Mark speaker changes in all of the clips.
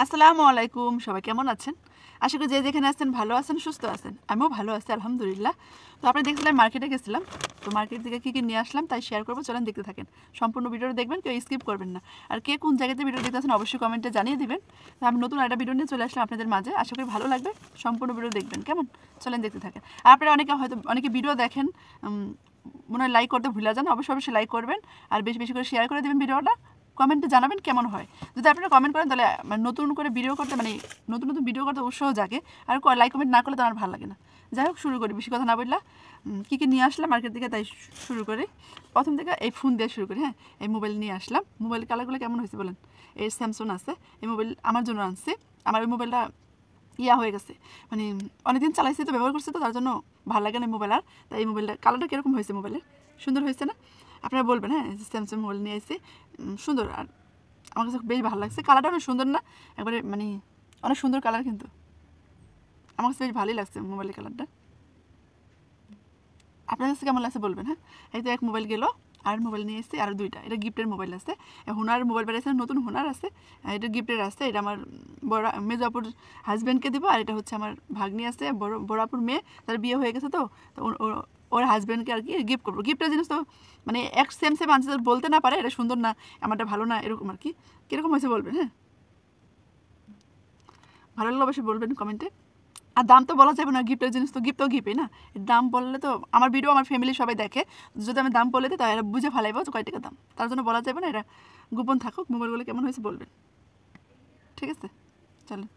Speaker 1: আসসালামু আলাইকুম, সবাই কেমন আছেন? আশা করি যে যেখানে আছেন ভালো আছেন, সুস্থ আছেন। আমিও ভালো আছি আলহামদুলিল্লাহ। তো আপনারা দেখছিলেন মার্কেটে গেছিলাম। তো মার্কেট থেকে কী নিয়ে আসলাম তাই শেয়ার করবো, চলেন দেখতে থাকেন। সম্পূর্ণ ভিডিওটা দেখবেন, কেউ স্কিপ করবেন না। আর কে কোন জায়গাতে ভিডিও দেখতেছেন অবশ্যই কমেন্টে জানিয়ে দিবেন। তো আমি নতুন একটা ভিডিও নিয়ে চলে আসলাম আপনাদের মাঝে, আশা করি ভালো লাগবে। সম্পূর্ণ ভিডিও দেখবেন, কেমন? চলেন দেখতে থাকেন। আর আপনারা অনেকে ভিডিও দেখেন, মনে হয় লাইক করতে ভুলে যান, অবশ্যই লাইক করবেন আর বেশি বেশি করে শেয়ার করে দেবেন ভিডিওটা। কমেন্টে জানাবেন কেমন হয়। যদি আপনারা কমেন্ট করেন তাহলে নতুন করে ভিডিও করতে নতুন নতুন ভিডিও করতে উৎসাহ জাগে। আর লাইক কমেন্ট না করলে তো আমার ভালো লাগে না। যাই হোক, শুরু করি, বেশি কথা না বললা। কী নিয়ে আসলাম মার্কেট থেকে তাই শুরু করি। প্রথম থেকে এই ফোন দিয়ে শুরু করি। হ্যাঁ, এই মোবাইল নিয়ে আসলাম। মোবাইল কালারগুলো কেমন হয়েছে বলেন? এই স্যামসং আছে, এই মোবাইল আমার জন্য আনছে। আমার ওই মোবাইলটা হয়ে গেছে, অনেকদিন চালাইছি তো, ব্যবহার করছি তো, তার জন্য ভালো লাগে না মোবাইল। আর তাই এই মোবাইলটা কালারটা কীরকম হয়েছে, মোবাইলের সুন্দর হয়েছে না? আপনারা বলবেন। হ্যাঁ, স্যামসাং মোবাইল নিয়ে এসেছি, সুন্দর। আর আমার কাছে বেশ ভালো লাগছে, কালারটা অনেক সুন্দর না? একবারে অনেক সুন্দর কালার, কিন্তু আমার কাছে বেশ ভালোই লাগছে মোবাইলের কালারটা। আপনার কাছে কেমন লাগছে বলবেন। হ্যাঁ, এই তো এক মোবাইল গেল, আর মোবাইল নিয়ে এসেছি আর দুইটা। এটা গিফটের মোবাইল আছে, হুনার মোবাইল বেরিয়েছে, নতুন হুনার আছে। এটা গিফটের আছে। এটা আমার মেজাপুর হাজব্যান্ডকে দিব। আর এটা হচ্ছে আমার ভাগ্নি আছে, বড়াপুর মেয়ে, তার বিয়ে হয়ে গেছে। তো ওর হাজব্যান্ডকে আর কি গিফট করবো। গিফটের জিনিস তো এক সেম আনছে, বলতে না পারে এটা সুন্দর না, আমারটা ভালো না, এরকম আর কি। কীরকম হয়েছে বলবেন। হ্যাঁ, ভালো লাগলে অবশ্যই বলবেন কমেন্টে। আর দাম তো বলা যাবে না, গিফটের জিনিস তো গিফটই না। দাম বললে তো আমার ভিডিও আমার ফ্যামিলি সবাই দেখে, যদি আমি দাম বলে দিই তাহলে বুঝে ফেলাইবো তো কয় টাকা দাম, তার জন্য বলা যাবে না, এটা গোপন থাকুক। মোবাইলগুলো কেমন হয়েছে বলবেন, ঠিক আছে? চলেন,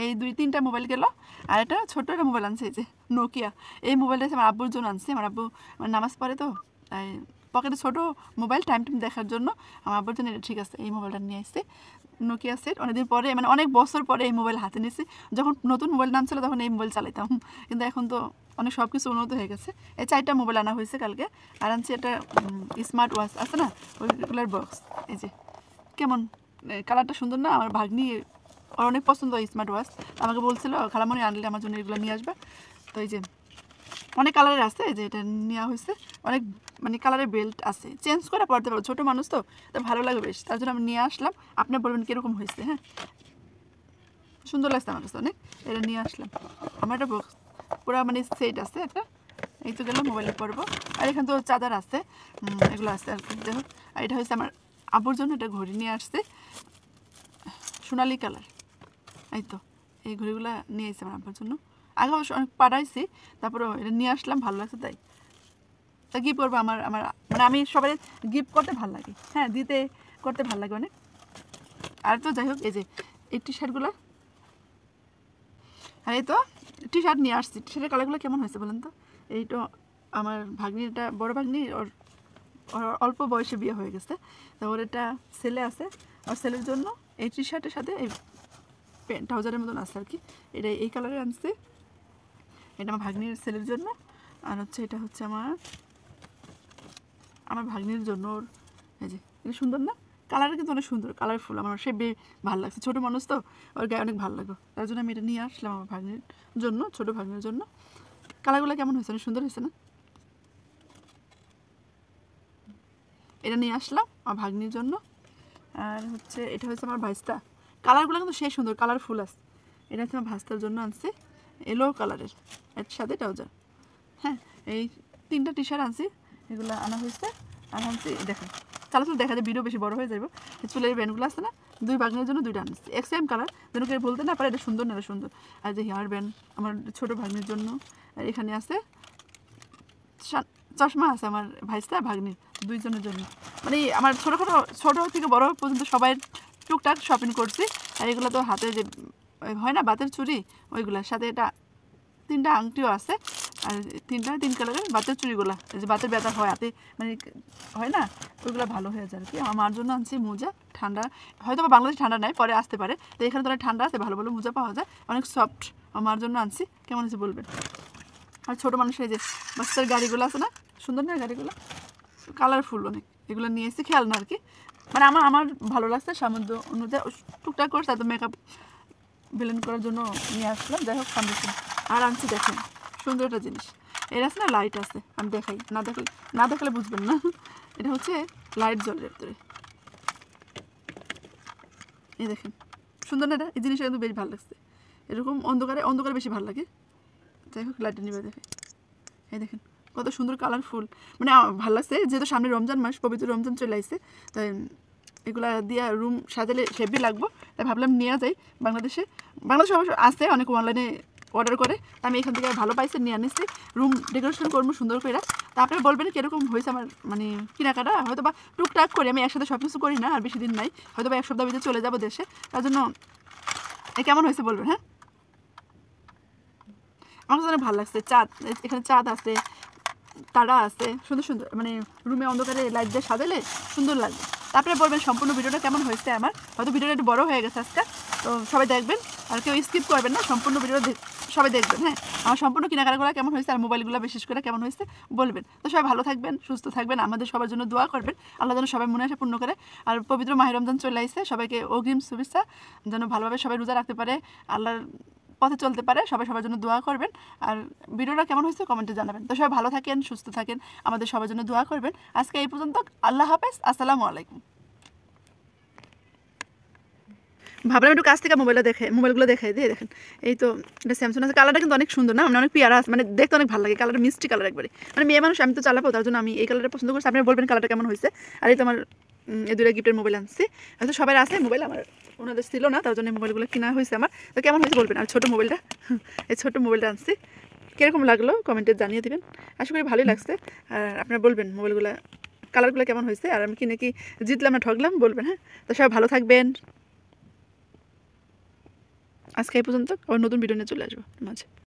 Speaker 1: এই 2-3টা মোবাইল গেল। আর একটা ছোট্ট একটা মোবাইল আনছে, এই যে নোকিয়া। এই মোবাইলটা আমার আব্বুর জন্য আনছে। আমার আব্বু নামাজ পড়ে তো, তাই পকেটে ছোটো মোবাইল টাইম দেখার জন্য আমার আব্বুর জন্য এটা ঠিক আছে। এই মোবাইলটা নিয়ে আসছে, নোকিয়া সেট। অনেকদিন পরে, অনেক বছর পরে এই মোবাইল হাতে নিয়েছি। যখন নতুন মোবাইল নাম ছিল তখন এই মোবাইল চালাইতাম, কিন্তু এখন তো অনেক সব কিছু উন্নত হয়ে গেছে। এই 4টা মোবাইল আনা হয়েছে কালকে। আর আনছি একটা স্মার্ট ওয়াচ আছে না, ওইগুলোর বক্স। এই যে কেমন কালারটা সুন্দর না? আমার ভাগ্নি ওর অনেক পছন্দ হয় স্মার্ট ওয়াচ। আমাকে বলছিল খালামণি আনলে আমার জন্য এগুলো নিয়ে আসবে। তো এই যে অনেক কালারের আছে, যে এটা নেওয়া হয়েছে। অনেক কালারের বেল্ট আছে, চেঞ্জ করে পড়তে পারবো, ছোটো মানুষ তো, তো ভালো লাগে বেশ, তার জন্য আমি নিয়ে আসলাম। আপনি বলবেন কীরকম হয়েছে। হ্যাঁ, সুন্দর লাগছে আমার কাছে অনেক, এটা নিয়ে আসলাম। আমার একটা বক্স পুরো সেট আছে একটা। এই তো গেলাম মোবাইলে পড়বো। আর এখানে তো চার্জার আছে, এগুলো আছে আর কি। দেখো, আর এটা হচ্ছে আমার আব্বুর জন্য, এটা ঘড়ি নিয়ে আসছে সোনালি কালার। এই তো এই ঘড়িগুলো নিয়ে এসেছে আমার আব্বার জন্য। আগে অবশ্য অনেক পাড়াইছি, তারপরে এটা নিয়ে আসলাম, ভালো লাগছে তাই। তা গিফট করবো আমার আমার আমি সবাই গিফট করতে ভালো লাগে। হ্যাঁ, দিতে করতে ভালো লাগে অনেক। আর তো যাই হোক, এই যে এই টি শার্টগুলো, আর এই তো টি শার্ট নিয়ে আসছি। টি শার্টের কালারগুলো কেমন হয়েছে বলেন তো? এই তো আমার ভাগ্নিটা, বড় ভাগ্নি, ওর অল্প বয়সে বিয়ে হয়ে গেছে। তো ওর একটা ছেলে আছে, আর ছেলের জন্য এই টি শার্টের সাথে এই প্যান্ট ট্রাউজারের মতন আছে আর কি। এটা এই কালারে আনছে, এটা আমার ভাগ্নির ছেলের জন্য। আর হচ্ছে এটা হচ্ছে আমার ভাগ্নির জন্য। ওর এই যে এটা সুন্দর না? কালারটা কিন্তু অনেক সুন্দর, কালারফুল। আমার সে ভালো লাগছে, ছোটো মানুষ তো, ওর গায়ে অনেক ভালো লাগলো, তার জন্য আমি এটা নিয়ে আসলাম আমার ভাগ্নির জন্য, ছোটো ভাগ্নির জন্য। কালারগুলো কেমন হয়েছে? অনেক সুন্দর হয়েছে না? এটা নিয়ে আসলাম আমার ভাগ্নির জন্য। আর হচ্ছে এটা হচ্ছে আমার ভাইস্তা। কালারগুলো কিন্তু সে সুন্দর, কালারফুল আছে। এটা হচ্ছে আমার ভাইস্তার জন্য আনছি, এলো কালারের, এর সাথে ট্রাউজার। হ্যাঁ, এই 3টা টি শার্ট আনছি, এগুলো আনা হয়েছে। আর আনছি, দেখেন চালাচল দেখা যায়, ভিডিও বেশি বড় হয়ে যাবে। চুলের ব্যান্ডগুলো আছে না, 2 ভাগ্নের জন্য 2টা আনছি, এক সেম কালার, যেন কেউ বলতে না পারে এটা সুন্দর না, এটা সুন্দর। আর যে হেয়ার ব্যান্ড আমার ছোটো ভাগ্নির জন্য। আর এখানে আছে চশমা, আছে আমার ভাইস্তা ভাগ্নির দুইজনের জন্য। আমার ছোটো থেকে বড় পর্যন্ত সবাই টুকটাক শপিং করছি। আর এগুলো তো হাতে যে হয় না বাতের চুড়ি, ওইগুলোর সাথে এটা 3টা আংটিও আছে। আর 3 কালারের বাতের চুড়িগুলো, যে বাতের ব্যথা হয় হাতে, হয় না, ওইগুলো ভালো হয়ে যায় আর কি। আমার জন্য আনছি মোজা, ঠান্ডা, হয়তো বাংলাদেশে ঠান্ডা নাই, পরে আসতে পারে, তো এখানে তো অনেক ঠান্ডা আছে, ভালো ভালো মোজা পাওয়া যায়, অনেক সফট। আমার জন্য আনছি, কেমন হয়েছে বলবেন। আর ছোটো মানুষের যে বাচ্চার গাড়িগুলো আছে না, সুন্দর না গাড়িগুলো, কালারফুল অনেক, এগুলো নিয়ে এসেছি, খেলনা আর কি। আমার ভালো লাগছে, সামর্থ্য অনুযায়ী টুকটাক করে তাদের মেকআপ ব্লেন্ড করার জন্য নিয়ে আসলাম। যাই হোক, ফাউন্ডেশন। আর আনছি, দেখেন সুন্দর একটা জিনিস, এর আছে না লাইট আছে, আমি দেখাই, না দেখালে বুঝবেন না। এটা হচ্ছে লাইট জ্বলে ভিতরে, এই দেখেন সুন্দর না এটা? এই জিনিসটা কিন্তু বেশ ভালো লাগছে। এরকম অন্ধকারে অন্ধকারে বেশি ভালো লাগে। যাই হোক লাইটটা নিবে দেখে, এই দেখেন কত সুন্দর কালারফুল, মানে ভালো লাগছে। যেহেতু সামনে রমজান মাস, পবিত্র রমজান চলে আসছে, তাই এগুলা দিয়ে রুম সাজালে হেভি লাগবো, তাই ভাবলাম নিয়ে যাই। বাংলাদেশে অবশ্য আছে, অনেক অনলাইনে অর্ডার করে, তা আমি এখান থেকে ভালো পাইছে নিয়ে আনিছি। রুম ডেকোরেশন করবো সুন্দর করে। তা আপনারা বলবেন কীরকম হয়েছে আমার মানে কেনাকাটা। হয়তো বা টুকটাক করে, আমি একসাথে সব কিছু করি না, আর বেশি দিন নাই, হয়তো বা 1 সপ্তাহ ভিতরে চলে যাবো দেশে, তার জন্য কেমন হয়েছে বলবেন। হ্যাঁ, আমার কাছে অনেক ভালো লাগছে। চাঁদ, এখানে চাঁদ আছে, তারা আছে, সুন্দর সুন্দর, মানে রুমে অন্ধকারে লাইট দিয়ে সাজালে সুন্দর লাগবে। তারপরে বলবেন সম্পূর্ণ ভিডিওটা কেমন হয়েছে আমার। হয়তো ভিডিওটা একটু বড় হয়ে গেছে আজকে, তো সবাই দেখবেন আর কেউ স্কিপ করবেন না, সম্পূর্ণ ভিডিওটা সবাই দেখবেন। হ্যাঁ, আমার সম্পূর্ণ কেনাকাটাগুলো কেমন হয়েছে আর মোবাইলগুলো বিশেষ করে কেমন হয়েছে বলবেন। তো সবাই ভালো থাকবেন, সুস্থ থাকবেন, আমাদের সবার জন্য দোয়া করবেন, আল্লাহ যেন সবাই মনে আসে পূর্ণ করে। আর পবিত্র মাহে রমজান চলে আসছে, সবাইকে অগ্রিম শুভেচ্ছা, যেন ভালোভাবে সবাই রোজা রাখতে পারে, আল্লাহর পথে চলতে পারে। সবাই সবার জন্য দোয়া করবেন। আর ভিডিওটা কেমন হয়েছে কমেন্টে জানাবেন। তো সবাই ভালো থাকেন, সুস্থ থাকেন, আমাদের সবার জন্য দোয়া করবেন। আজকে এই পর্যন্ত, আল্লাহ হাফেজ, আসসালামু আলাইকুম। ভাবলাম একটু কাছ থেকে মোবাইলগুলো দেখাই দিয়ে দেখেন। এই তো এটা স্যামসাং আছে, কালারটা কিন্তু অনেক সুন্দর না, অনেক পিয়ারা আছে, মানে দেখতে অনেক ভালো লাগে। কালারটা মিষ্টি কালার একবারে, মানে মেয়ে মানুষ, আমি তো চালাবো, তার জন্য আমি এই কালারটা পছন্দ করছি। আপনি বলবেন কালারটা কেমন হয়েছে। আর এই তো আমার এই 2টা গিফটের মোবাইল আনছি। হয়তো সবাই আছে মোবাইল, আমার ওনাদের ছিল না, তার জন্য মোবাইলগুলো কেনা হয়েছে আমার। তো কেমন হয়েছে বলবেন। আর ছোটো মোবাইলটা, এই ছোটো মোবাইলটা আনছি, কীরকম লাগলো কমেন্টে জানিয়ে দেবেন। আশা করি ভালোই লাগছে। আর আপনারা বলবেন মোবাইলগুলো কালারগুলো কেমন হয়েছে, আর আমি কিনে কি জিতলাম না ঠকলাম বলবেন। হ্যাঁ, তো সবাই ভালো থাকবেন। আজকে এই পর্যন্ত, আবার নতুন ভিডিও নিয়ে চলে আসবো মাঝে।